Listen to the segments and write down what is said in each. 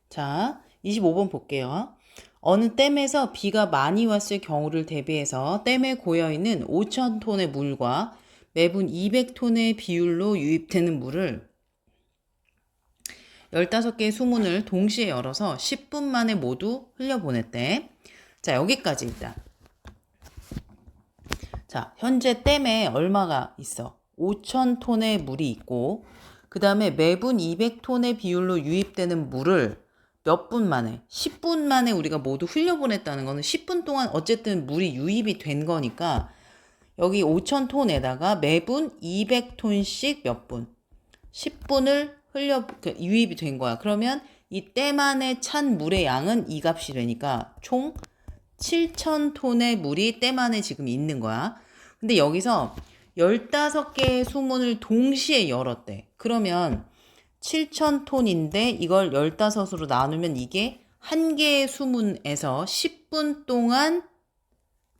자, 25번 볼게요. 어느 댐에서 비가 많이 왔을 경우를 대비해서 댐에 고여있는 5,000톤의 물과 매분 200톤의 비율로 유입되는 물을 15개의 수문을 동시에 열어서 10분 만에 모두 흘려보냈대. 자, 여기까지 일단. 자, 현재 댐에 얼마가 있어? 5,000톤의 물이 있고, 그 다음에 매분 200톤의 비율로 유입되는 물을 몇 분 만에, 10분 만에 우리가 모두 흘려보냈다는 거는 10분 동안 어쨌든 물이 유입이 된 거니까 여기 5,000톤에다가 매분 200톤씩 몇 분? 10분을 유입이 된 거야. 그러면 이 댐 안에 찬 물의 양은 이 값이 되니까 총 7,000톤의 물이 댐 안에 지금 있는 거야. 근데 여기서 15개의 수문을 동시에 열었대. 그러면 7,000톤인데 이걸 15으로 나누면 이게 한 개의 수문에서 10분 동안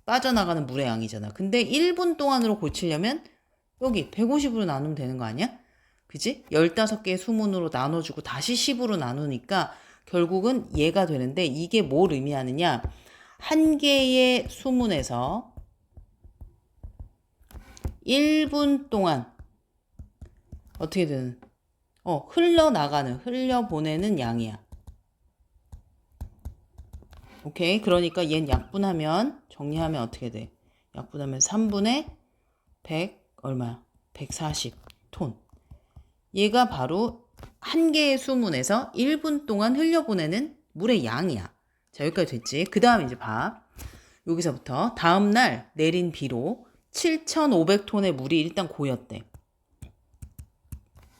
빠져나가는 물의 양이잖아. 근데 1분 동안으로 고치려면 여기 150으로 나누면 되는 거 아니야? 그지? 15개의 수문으로 나눠주고 다시 10으로 나누니까 결국은 얘가 되는데 이게 뭘 의미하느냐? 한 개의 수문에서 1분 동안 어떻게 되는? 흘려보내는 양이야. 오케이. 그러니까 얘는 약분하면, 정리하면 어떻게 돼? 약분하면 3분의 100, 얼마야? 140톤. 얘가 바로 한 개의 수문에서 1분 동안 흘려보내는 물의 양이야. 자, 여기까지 됐지? 그 다음 이제 봐. 여기서부터 다음날 내린 비로 7,500톤의 물이 일단 고였대.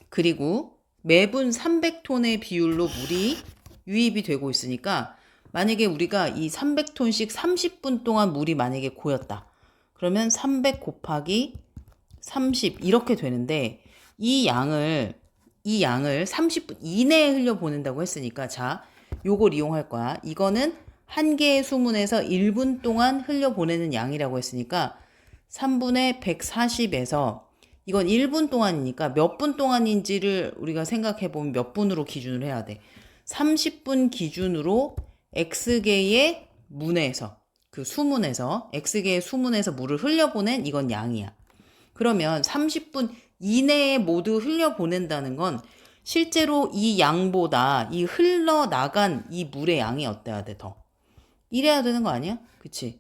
그리고 매분 300톤의 비율로 물이 유입이 되고 있으니까 만약에 우리가 이 300톤씩 30분 동안 물이 만약에 고였다. 그러면 300 곱하기 30 이렇게 되는데 이 양을 30분 이내에 흘려보낸다고 했으니까 자, 요걸 이용할 거야. 이거는 한 개의 수문에서 1분 동안 흘려보내는 양이라고 했으니까 3분의 140에서 이건 1분 동안이니까 몇 분 동안인지를 우리가 생각해보면 몇 분으로 기준을 해야 돼. 30분 기준으로 X개의 문에서 그 수문에서 X개의 수문에서 물을 흘려보낸 이건 양이야. 그러면 30분 이내에 모두 흘려보낸다는 건 실제로 이 양보다 이 흘러나간 이 물의 양이 어때야 돼, 더? 이래야 되는 거 아니야? 그치?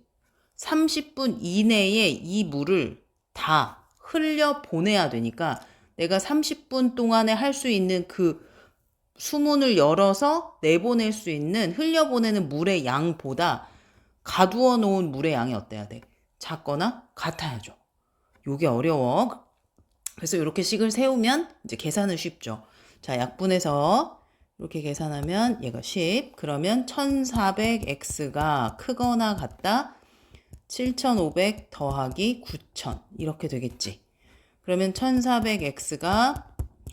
30분 이내에 이 물을 다 흘려보내야 되니까 내가 30분 동안에 할 수 있는 그 수문을 열어서 내보낼 수 있는 흘려보내는 물의 양보다 가두어 놓은 물의 양이 어때야 돼? 작거나 같아야죠. 요게 어려워. 그래서 이렇게 식을 세우면 이제 계산은 쉽죠. 자, 약분해서 이렇게 계산하면 얘가 10. 그러면 1400x가 크거나 같다. 7500 더하기 9000 이렇게 되겠지. 그러면 1400x가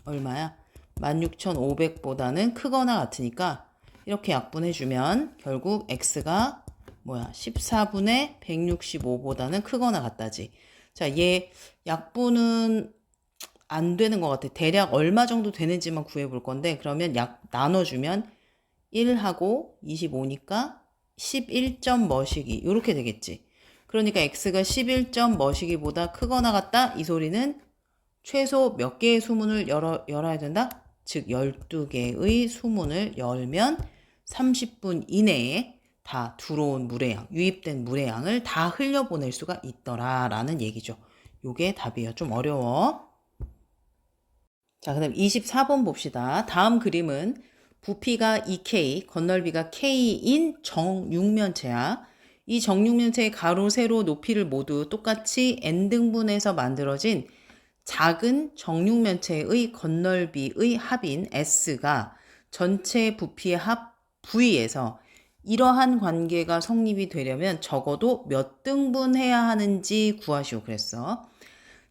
얼마야? 16500보다는 크거나 같으니까 이렇게 약분해주면 결국 x가 뭐야? 14분의 165보다는 크거나 같다지. 자, 얘 약분은 안 되는 것 같아. 대략 얼마 정도 되는지만 구해볼 건데 그러면 약 나눠주면 1하고 25니까 11점 머시기 이렇게 되겠지. 그러니까 x가 11점 머시기보다 크거나 같다. 이 소리는 최소 몇 개의 수문을 열어야 된다? 즉 12개의 수문을 열면 30분 이내에 다 들어온 물의 양, 유입된 물의 양을 다 흘려보낼 수가 있더라라는 얘기죠. 요게 답이에요. 좀 어려워. 자, 그 다음 24번 봅시다. 다음 그림은 부피가 2K, 건널비가 K인 정육면체야. 이 정육면체의 가로, 세로, 높이를 모두 똑같이 n등분해서 만들어진 작은 정육면체의 건널비의 합인 S가 전체 부피의 합 V에서 이러한 관계가 성립이 되려면 적어도 몇 등분해야 하는지 구하시오 그랬어.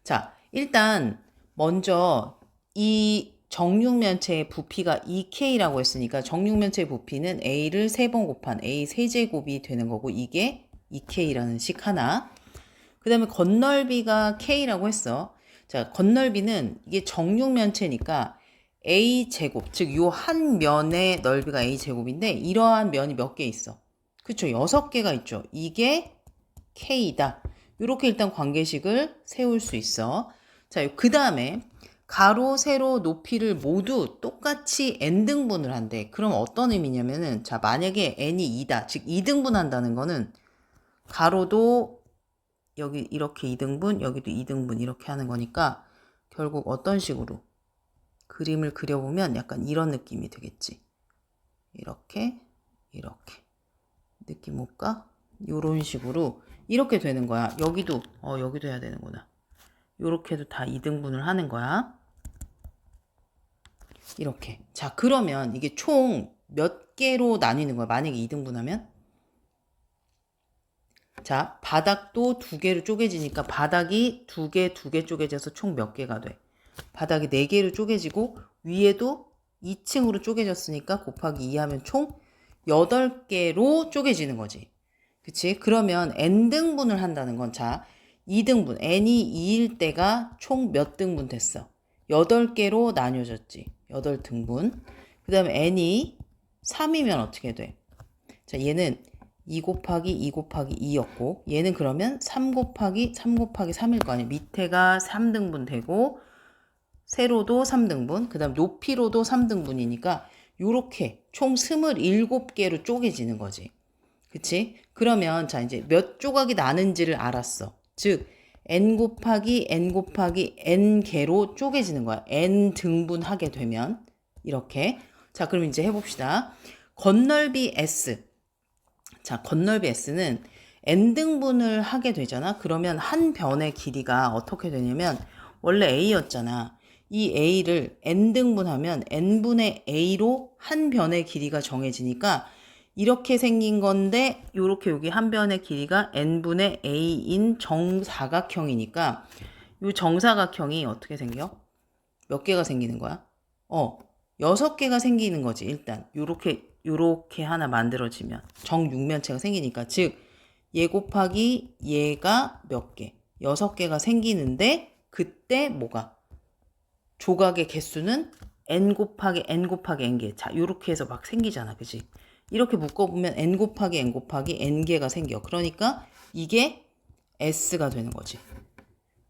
자, 일단 먼저 이 정육면체의 부피가 2K라고 했으니까 정육면체의 부피는 A를 3번 곱한 A 세제곱이 되는 거고 이게 2K라는 식 하나. 그 다음에 건널비가 K라고 했어. 자, 건널비는 이게 정육면체니까 a 제곱, 즉 요 한 면의 넓이가 a 제곱인데 이러한 면이 몇 개 있어? 그쵸? 6개가 있죠. 이게 k다. 이렇게 일단 관계식을 세울 수 있어. 자, 그 다음에 가로, 세로, 높이를 모두 똑같이 n등분을 한대. 그럼 어떤 의미냐면은, 자, 만약에 n이 2다. 즉 2등분 한다는 거는 가로도 여기 이렇게 2등분, 여기도 2등분 이렇게 하는 거니까 결국 어떤 식으로 그림을 그려보면 약간 이런 느낌이 되겠지. 이렇게, 이렇게. 느낌 올까? 요런 식으로 이렇게 되는 거야. 여기도 해야 되는구나. 요렇게도 다 2등분을 하는 거야. 이렇게. 자, 그러면 이게 총 몇 개로 나뉘는 거야? 만약에 2등분하면? 자, 바닥도 2개로 쪼개지니까 바닥이 2개, 2개 쪼개져서 총 몇 개가 돼? 바닥이 4개로 쪼개지고 위에도 2층으로 쪼개졌으니까 곱하기 2 하면 총 8개로 쪼개지는 거지. 그치? 그러면 n등분을 한다는 건, 자, 2등분, n이 2일 때가 총 몇 등분 됐어? 8개로 나뉘어졌지. 8등분. 그 다음에 n이 3이면 어떻게 돼? 자, 얘는 2 곱하기 2 곱하기 2였고, 얘는 그러면 3 곱하기 3 곱하기 3일 거 아니야. 밑에가 3등분 되고, 세로도 3등분, 그 다음 높이로도 3등분이니까, 요렇게 총 27개로 쪼개지는 거지. 그치? 그러면 자 이제 몇 조각이 나는지를 알았어. 즉 n 곱하기 n 곱하기 n 개로 쪼개지는 거야. n 등분하게 되면 이렇게. 자, 그럼 이제 해봅시다. 건널비 s. 자, 건널비 s는 n 등분을 하게 되잖아. 그러면 한 변의 길이가 어떻게 되냐면 원래 a였잖아. 이 a를 n 등분하면 n분의 a로 한 변의 길이가 정해지니까 이렇게 생긴 건데 요렇게 여기 한 변의 길이가 n분의 a인 정사각형이니까 이 정사각형이 어떻게 생겨? 몇 개가 생기는 거야? 6개가 생기는 거지. 일단 요렇게 하나 만들어지면 정육면체가 생기니까, 즉 얘 곱하기 얘가 몇 개? 6개가 생기는데 그때 뭐가? 조각의 개수는 n 곱하기 n 곱하기 n개. 자, 요렇게 해서 막 생기잖아. 그지? 이렇게 묶어보면 n 곱하기 n 곱하기 n개가 생겨. 그러니까 이게 s가 되는 거지.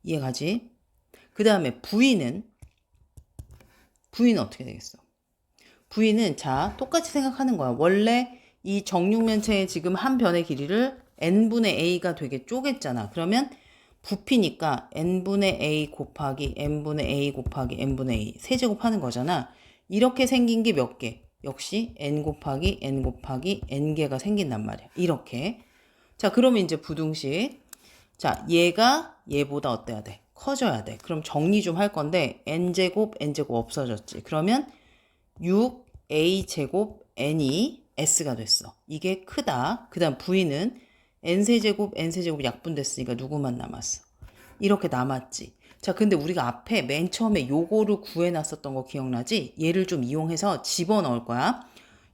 이해가지? 그 다음에 v는 어떻게 되겠어? v는 자, 똑같이 생각하는 거야. 원래 이 정육면체의 지금 한 변의 길이를 n분의 a가 되게 쪼갰잖아. 그러면 부피니까 n분의 a 곱하기 n분의 a 곱하기 n분의 a 세제곱하는 거잖아. 이렇게 생긴 게 몇 개? 역시 n 곱하기 n 곱하기 n개가 생긴단 말이야. 이렇게. 자, 그러면 이제 부등식. 자, 얘가 얘보다 어때야 돼? 커져야 돼. 그럼 정리 좀 할 건데 n제곱 n제곱 없어졌지. 그러면 6a제곱 n이 s가 됐어. 이게 크다. 그 다음 v는 n세제곱 n세제곱 약분됐으니까 누구만 남았어? 이렇게 남았지. 자, 근데 우리가 앞에 맨 처음에 요거를 구해놨었던 거 기억나지? 얘를 좀 이용해서 집어넣을 거야.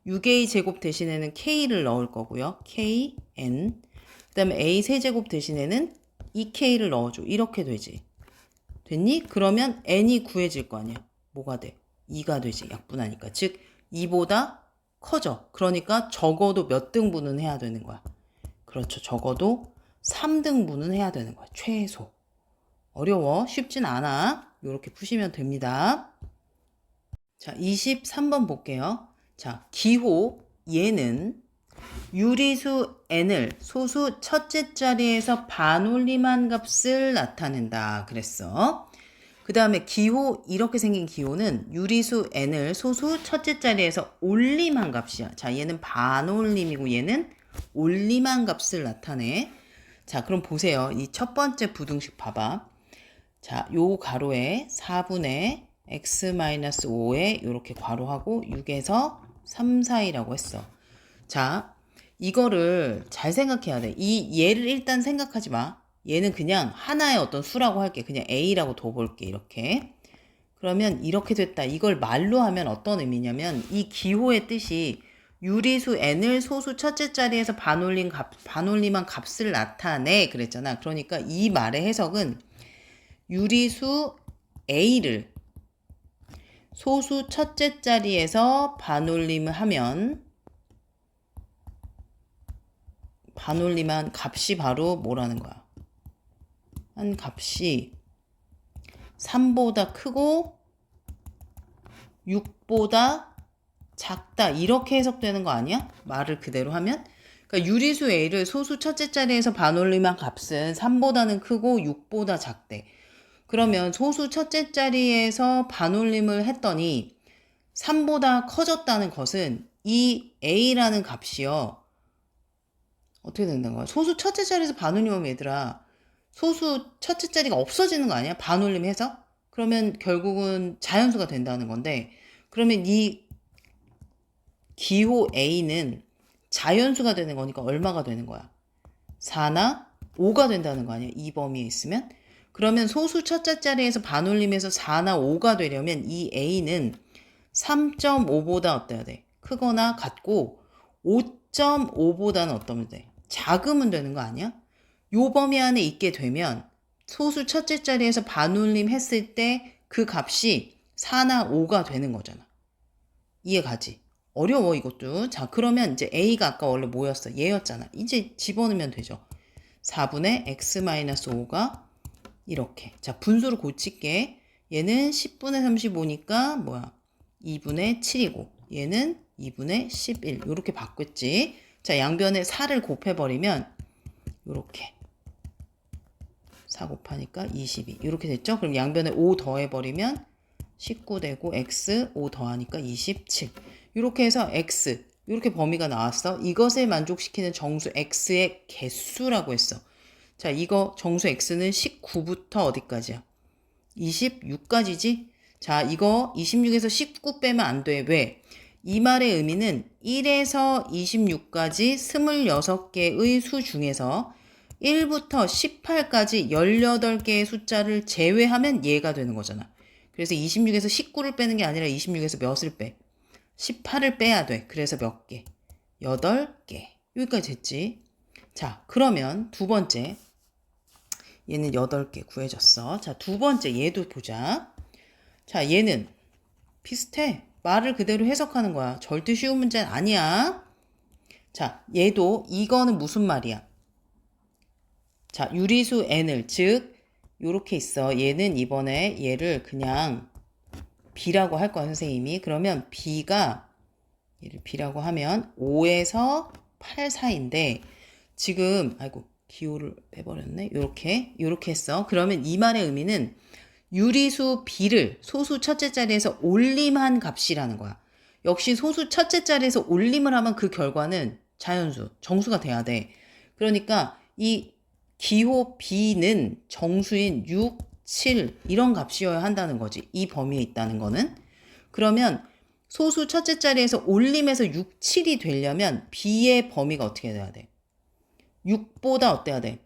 6a 제곱 대신에는 k를 넣을 거고요. k, n. 그 다음에 a 세제곱 대신에는 2k를 넣어줘. 이렇게 되지. 됐니? 그러면 n이 구해질 거 아니야. 뭐가 돼? 2가 되지. 약분하니까. 즉 2보다 커져. 그러니까 적어도 몇 등분은 해야 되는 거야. 그렇죠. 적어도 3등분은 해야 되는 거야. 최소. 어려워. 쉽진 않아. 이렇게 푸시면 됩니다. 자, 23번 볼게요. 자, 기호 얘는 유리수 n을 소수 첫째 자리에서 반올림한 값을 나타낸다 그랬어. 그 다음에 기호, 이렇게 생긴 기호는 유리수 n을 소수 첫째 자리에서 올림한 값이야. 자, 얘는 반올림이고 얘는 올림한 값을 나타내. 자, 그럼 보세요. 이 첫 번째 부등식 봐봐. 자, 요 가로에 4분의 x-5에 이렇게 괄호하고 6에서 3, 4이라고 했어. 자, 이거를 잘 생각해야 돼. 이 얘를 일단 생각하지 마. 얘는 그냥 하나의 어떤 수라고 할게. 그냥 a라고 둬볼게. 이렇게. 그러면 이렇게 됐다. 이걸 말로 하면 어떤 의미냐면 이 기호의 뜻이 유리수 n을 소수 첫째 자리에서 반올림한 값을 나타내 그랬잖아. 그러니까 이 말의 해석은 유리수 a를 소수 첫째 자리에서 반올림을 하면 반올림한 값이 바로 뭐라는 거야? 한 값이 3보다 크고 6보다 작다 이렇게 해석되는 거 아니야? 말을 그대로 하면? 그러니까 유리수 A를 소수 첫째 자리에서 반올림한 값은 3보다는 크고 6보다 작대. 그러면 소수 첫째 자리에서 반올림을 했더니 3보다 커졌다는 것은 이 A라는 값이요. 어떻게 된다는 거야? 소수 첫째 자리에서 반올림하면 얘들아 소수 첫째 자리가 없어지는 거 아니야? 반올림해서? 그러면 결국은 자연수가 된다는 건데 그러면 이 기호 A는 자연수가 되는 거니까 얼마가 되는 거야? 4나 5가 된다는 거 아니야? 이 범위에 있으면? 그러면 소수 첫째 자리에서 반올림해서 4나 5가 되려면 이 A는 3.5보다 어때야 돼? 크거나 같고 5.5보다는 어떠면 돼? 작으면 되는 거 아니야? 요 범위 안에 있게 되면 소수 첫째 자리에서 반올림 했을 때 그 값이 4나 5가 되는 거잖아. 이해가지? 어려워 이것도. 자 그러면 이제 A가 아까 원래 뭐였어? 얘였잖아. 이제 집어넣으면 되죠. 4분의 x-5가 이렇게. 자 분수를 고칠게. 얘는 10분의 35니까 뭐야? 2분의 7이고 얘는 2분의 11 이렇게 바꿨지. 자 양변에 4를 곱해버리면 이렇게 4 곱하니까 22 이렇게 됐죠? 그럼 양변에 5 더해버리면 19 되고 x 5 더하니까 27 이렇게 해서 x 이렇게 범위가 나왔어. 이것을 만족시키는 정수 x의 개수라고 했어. 자 이거 정수 x는 19부터 어디까지야? 26까지지? 자 이거 26에서 19 빼면 안 돼. 왜? 이 말의 의미는 1에서 26까지 26개의 수 중에서 1부터 18까지 18개의 숫자를 제외하면 얘가 되는 거잖아. 그래서 26에서 19를 빼는 게 아니라 26에서 몇을 빼? 18을 빼야 돼. 그래서 몇 개? 8개. 여기까지 됐지? 자, 그러면 두 번째. 얘는 8개 구해졌어. 자, 두 번째 얘도 보자. 자, 얘는 비슷해. 말을 그대로 해석하는 거야. 절대 쉬운 문제는 아니야. 자, 얘도 이거는 무슨 말이야? 자, 유리수 n을 즉 요렇게 있어. 얘는 이번에 얘를 그냥 b라고 할 거야, 선생님이. 그러면 b가 얘를 b라고 하면 5에서 8 사이인데 지금 아이고 기호를 빼버렸네. 요렇게 했어. 그러면 이 말의 의미는 유리수 b를 소수 첫째 자리에서 올림한 값이라는 거야. 역시 소수 첫째 자리에서 올림을 하면 그 결과는 자연수, 정수가 돼야 돼. 그러니까 이 기호 b는 정수인 6, 7 이런 값이어야 한다는 거지. 이 범위에 있다는 거는. 그러면 소수 첫째 자리에서 올림해서 6, 7이 되려면 b의 범위가 어떻게 돼야 돼? 6보다 어때야 돼?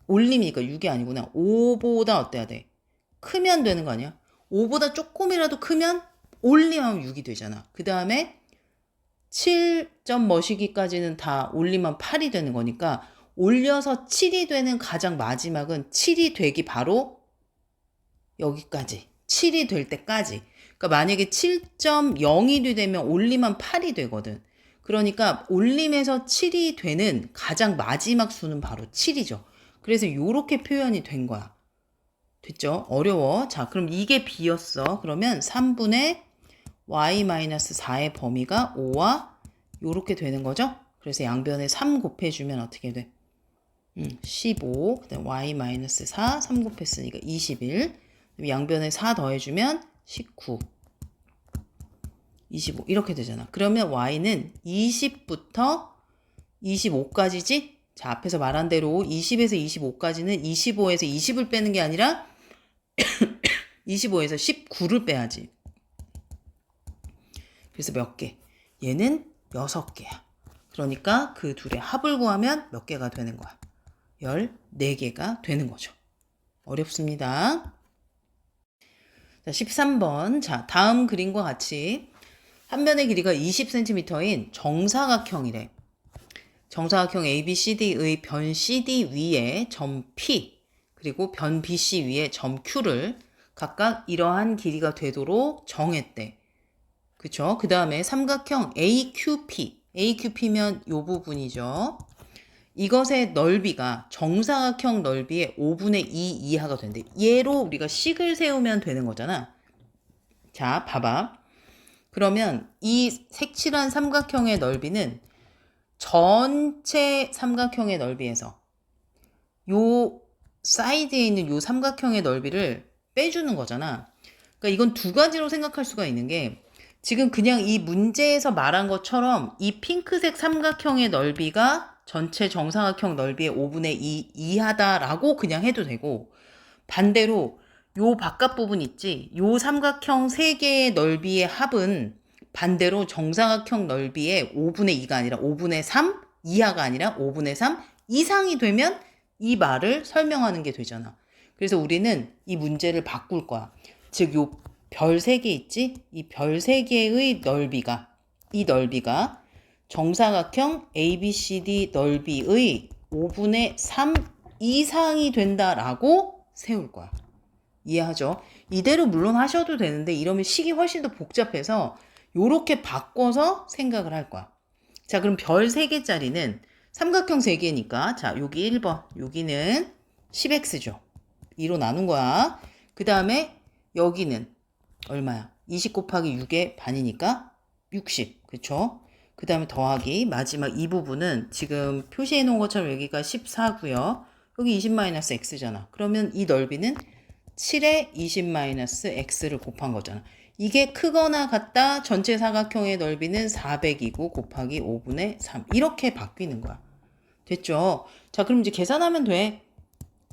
올림이니까 6이 아니구나. 5보다 어때야 돼? 크면 되는 거 아니야? 5보다 조금이라도 크면 올림하면 6이 되잖아. 그 다음에 7점 머시기까지는 다 올리면 8이 되는 거니까 올려서 7이 되는 가장 마지막은 7이 되기 바로 여기까지. 7이 될 때까지. 그러니까 만약에 7.01이 되면 올리면 8이 되거든. 그러니까 올림에서 7이 되는 가장 마지막 수는 바로 7이죠. 그래서 이렇게 표현이 된 거야. 됐죠? 어려워. 자, 그럼 이게 b였어. 그러면 3분의 y-4의 범위가 5와 요렇게 되는 거죠? 그래서 양변에 3 곱해주면 어떻게 돼? 15, 그다음 y-4, 3 곱했으니까 21. 양변에 4 더해주면 19, 25 이렇게 되잖아. 그러면 y는 20부터 25까지지? 자, 앞에서 말한 대로 20에서 25까지는 25에서 20을 빼는 게 아니라 25에서 19를 빼야지. 그래서 몇 개? 얘는 6개야. 그러니까 그 둘의 합을 구하면 몇 개가 되는 거야? 14개가 되는 거죠. 어렵습니다. 자, 13번. 자, 다음 그림과 같이 한 변의 길이가 20cm인 정사각형이래. 정사각형 ABCD의 변 CD 위에 점 P 그리고 변 BC 위에 점 Q를 각각 이러한 길이가 되도록 정했대. 그쵸? 그 다음에 삼각형 AQP. AQP면 요 부분이죠. 이것의 넓이가 정사각형 넓이의 5분의 2 이하가 된대. 얘로 우리가 식을 세우면 되는 거잖아. 자, 봐봐. 그러면 이 색칠한 삼각형의 넓이는 전체 삼각형의 넓이에서 요 사이드에 있는 요 삼각형의 넓이를 빼주는 거잖아. 그러니까 이건 두 가지로 생각할 수가 있는 게 지금 그냥 이 문제에서 말한 것처럼 이 핑크색 삼각형의 넓이가 전체 정사각형 넓이의 5분의 2 이하다라고 그냥 해도 되고 반대로 요 바깥 부분 있지? 요 삼각형 3개의 넓이의 합은 반대로 정사각형 넓이의 5분의 2가 아니라 5분의 3 이하가 아니라 5분의 3 이상이 되면 이 말을 설명하는 게 되잖아. 그래서 우리는 이 문제를 바꿀 거야. 즉, 요 별 3개 있지? 이 별 3개의 넓이가, 이 넓이가 정사각형 ABCD 넓이의 5분의 3 이상이 된다라고 세울 거야. 이해하죠? 이대로 물론 하셔도 되는데 이러면 식이 훨씬 더 복잡해서 요렇게 바꿔서 생각을 할 거야. 자, 그럼 별 3개짜리는 삼각형 3개니까 자, 여기 1번, 여기는 10x죠. 2로 나눈 거야. 그 다음에 여기는 얼마야? 20 곱하기 6의 반이니까 60. 그쵸? 그 다음에 더하기 마지막 이 부분은 지금 표시해 놓은 것처럼 여기가 14고요. 여기 20-x잖아. 그러면 이 넓이는 7에 20-x를 곱한 거잖아. 이게 크거나 같다 전체 사각형의 넓이는 400이고 곱하기 5분의 3 이렇게 바뀌는 거야. 됐죠? 자, 그럼 이제 계산하면 돼.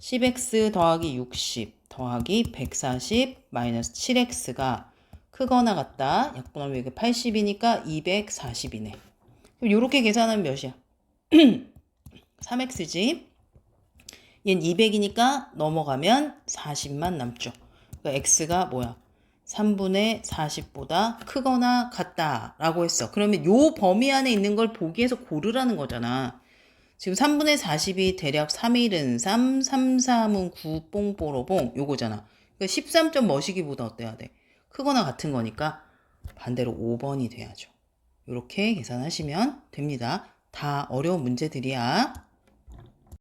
10x 더하기 60 더하기 140 마이너스 7x가 크거나 같다. 약분하면 이게 80이니까 240이네. 그럼 요렇게 계산하면 몇이야? 3x지. 얘는 200이니까 넘어가면 40만 남죠. 그러니까 x가 뭐야? 3분의 40보다 크거나 같다라고 했어. 그러면 요 범위 안에 있는 걸 보기 위해서 고르라는 거잖아. 지금 3분의 40이 대략 3일은 3, 3, 3은 9, 뽕뽀로뽕 요거잖아. 그러니까 13점 머시기보다 어때야 돼? 크거나 같은 거니까 반대로 5번이 돼야죠. 이렇게 계산하시면 됩니다. 다 어려운 문제들이야.